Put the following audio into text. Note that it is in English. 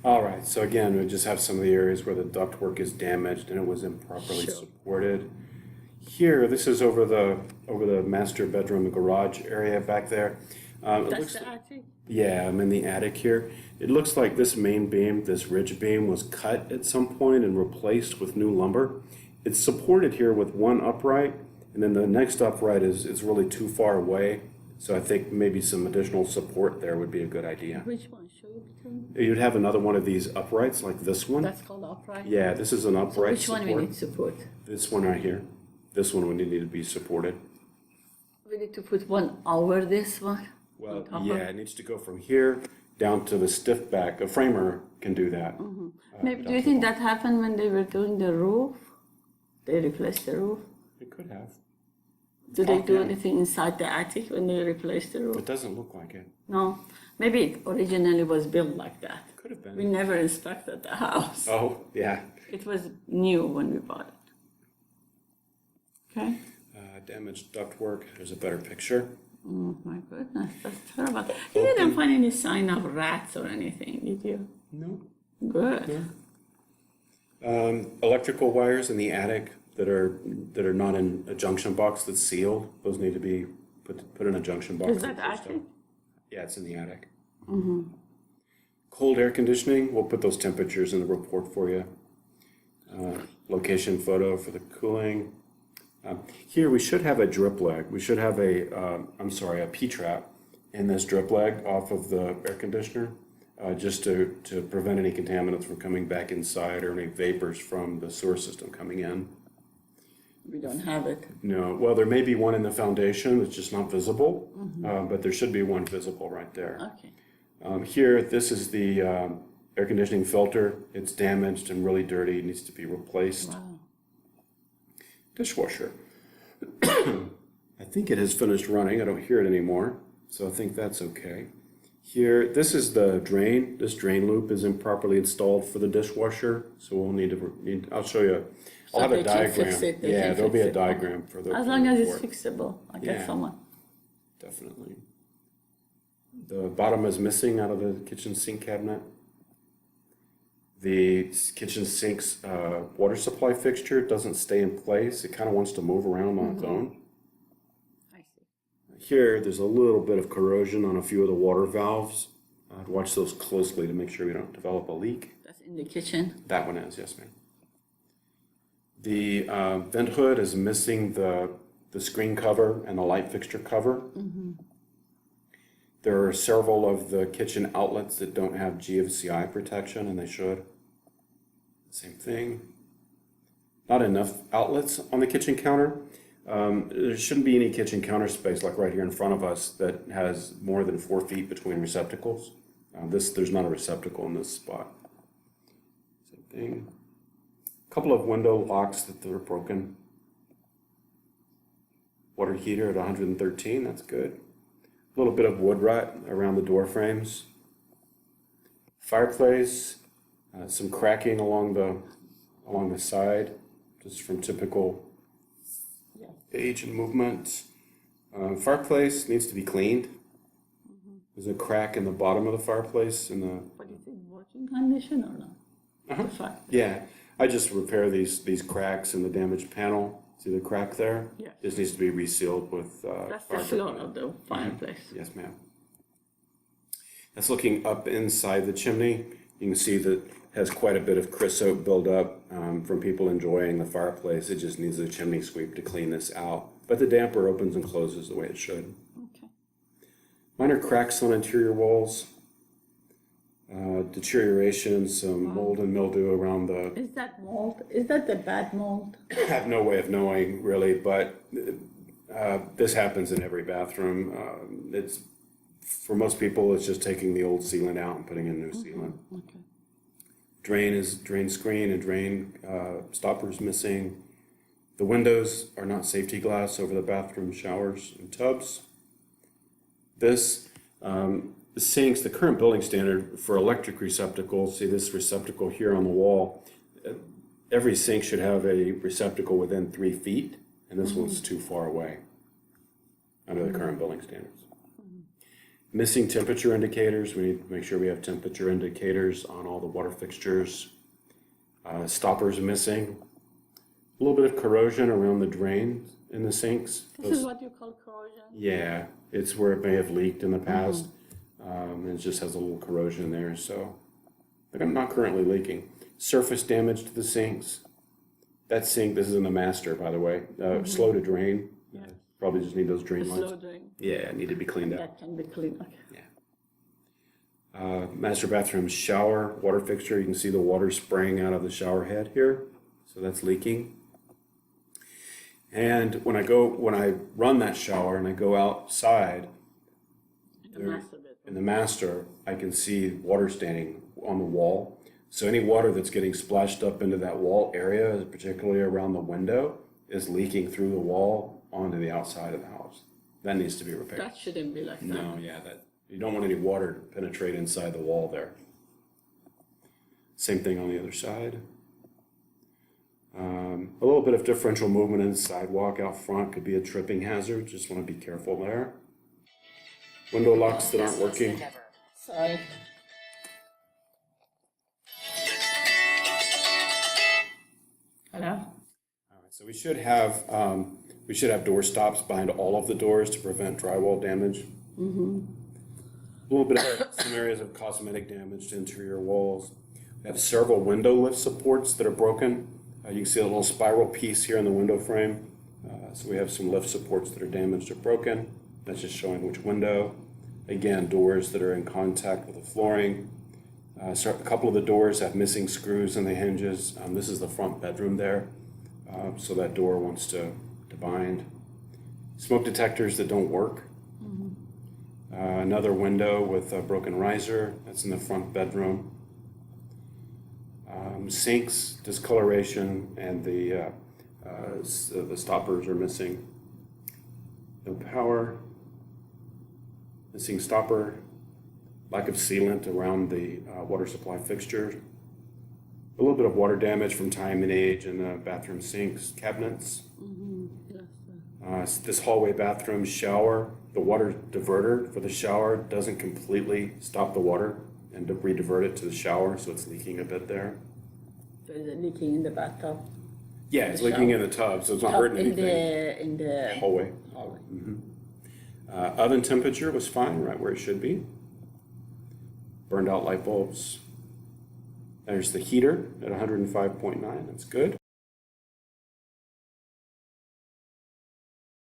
All right, so again, we just have some of the areas where the ductwork is damaged and it was improperly Sure. supported. Here, this is over the master bedroom and garage area back there. It That's looks, the attic? yeah, I'm in the attic here. It looks like this main beam, this ridge beam, was cut at some point and replaced with new lumber. It's supported here with one upright, and then the next upright is really too far away. So I think maybe some additional support there would be a good idea. Which one? Show it to me. You'd have another one of these uprights like this one. That's called upright? Yeah, this is an So upright which one we support. need support? This one right here. This one would need to be supported. We need to put one over this one? Well, on top of- yeah, it needs to go from here down to the stiff back. A framer can do that. Maybe, do you think that happened when they were doing the roof? They replaced the roof? It could have. Did they do Yeah. anything inside the attic when they replaced the roof? It doesn't look like it. No, maybe it originally was built like that. Could have We been. never inspected the house. Oh, yeah. It was new when we bought it. Okay? Damaged ductwork. There's a better picture. Oh my goodness, that's terrible. You didn't find any sign of rats or anything, did you? No. Good. Electrical wires in the attic that are not in a junction box that's sealed. Those need to be put in a junction box. Is that attic? Yeah, it's in the attic. Cold air conditioning, we'll put those temperatures in the report for you. Location photo for the cooling. Here we should have a drip leg. We should have a P-trap in this drip leg off of the air conditioner, just to prevent any contaminants from coming back inside or any vapors from the sewer system coming in. We don't have it. No, well, there may be one in the foundation, it's just not visible, but there should be one visible right there. Okay. Here, this is the air conditioning filter. It's damaged and really dirty, it needs to be replaced. Wow. Dishwasher. I think it has finished running, I don't hear it anymore, so I think that's okay. Here, this is the drain. This drain loop is improperly installed for the dishwasher, so we'll I'll show you. I'll So have a they can diagram. fix it, they Yeah, can there'll be fix a it. diagram for the. As long as it's report. fixable, I Yeah. get someone. Definitely. The bottom is missing out of the kitchen sink cabinet. The kitchen sink's water supply fixture doesn't stay in place. It kind of wants to move around on its own. I see. Here, there's a little bit of corrosion on a few of the water valves. I'd watch those closely to make sure we don't develop a leak. That's in the kitchen. That one is, yes, ma'am. The vent hood is missing the screen cover and the light fixture cover. There are several of the kitchen outlets that don't have GFCI protection, and they should. Same thing. Not enough outlets on the kitchen counter. There shouldn't be any kitchen counter space like right here in front of us that has more than 4 feet between receptacles. There's not a receptacle in this spot. Same thing. Couple of window locks that are broken. Water heater at 113, that's good. A little bit of wood rot around the door frames. Fireplace, some cracking along the side, just from typical age and movement. Fireplace needs to be cleaned. There's a crack in the bottom of the fireplace in the. But is it working condition or not? The fact. Yeah, I just repair these cracks in the damaged panel. See the crack there? Yeah. This needs to be resealed with. That's the floor of the fireplace. Yes, ma'am. That's looking up inside the chimney. You can see that it has quite a bit of creosote buildup from people enjoying the fireplace. It just needs a chimney sweep to clean this out. But the damper opens and closes the way it should. Okay. Minor cracks on interior walls. Deterioration, some mold and mildew around the. Is that mold? Is that the bad mold? I have no way of knowing really, but this happens in every bathroom. It's for most people, it's just taking the old sealant out and putting in new sealant. Okay. Drain screen and drain stoppers missing. The windows are not safety glass over the bathroom showers and tubs. This the sinks, the current building standard for electric receptacles, see this receptacle here on the wall, every sink should have a receptacle within 3 feet, and this one's too far away under the current building standards. Missing temperature indicators. We need to make sure we have temperature indicators on all the water fixtures. Stoppers missing. A little bit of corrosion around the drain in the sinks. This is what you call corrosion? Yeah, it's where it may have leaked in the past. And it just has a little corrosion there, so. But I'm not currently leaking. Surface damage to the sinks. That sink, this is in the master, by the way, slow to drain. Yeah. Probably just need those drain lines. Slow drain. Yeah, need to be cleaned up. That can be cleaned, okay. Master bathroom shower, water fixture, you can see the water spraying out of the shower head here. So that's leaking. And when I run that shower and I go outside, in the master, I can see water standing on the wall. So any water that's getting splashed up into that wall area, particularly around the window, is leaking through the wall onto the outside of the house. That needs to be repaired. That shouldn't be like that. No, yeah, you don't want any water to penetrate inside the wall there. Same thing on the other side. A little bit of differential movement in the sidewalk out front could be a tripping hazard. Just want to be careful there. Window locks that aren't working. Sorry. Hello? All right, so we should have door stops behind all of the doors to prevent drywall damage. A little bit of some areas of cosmetic damage to interior walls. We have several window lift supports that are broken. You can see a little spiral piece here in the window frame. So we have some lift supports that are damaged or broken. That's just showing which window. Again, doors that are in contact with the flooring. So a couple of the doors have missing screws in the hinges. This is the front bedroom there. So that door wants to bind. Smoke detectors that don't work. Another window with a broken riser. That's in the front bedroom. Sinks, discoloration, and the stoppers are missing. No power. Missing stopper. Lack of sealant around the water supply fixture. A little bit of water damage from time and age in the bathroom sinks, cabinets. This hallway bathroom shower, the water diverter for the shower doesn't completely stop the water and to re-divert it to the shower, so it's leaking a bit there. So is it leaking in the bathtub? Yeah, it's leaking in the tub, so it's not hurting anything. In the Hallway. hallway. Oven temperature was fine, right where it should be. Burned out light bulbs. There's the heater at 105.9, that's good.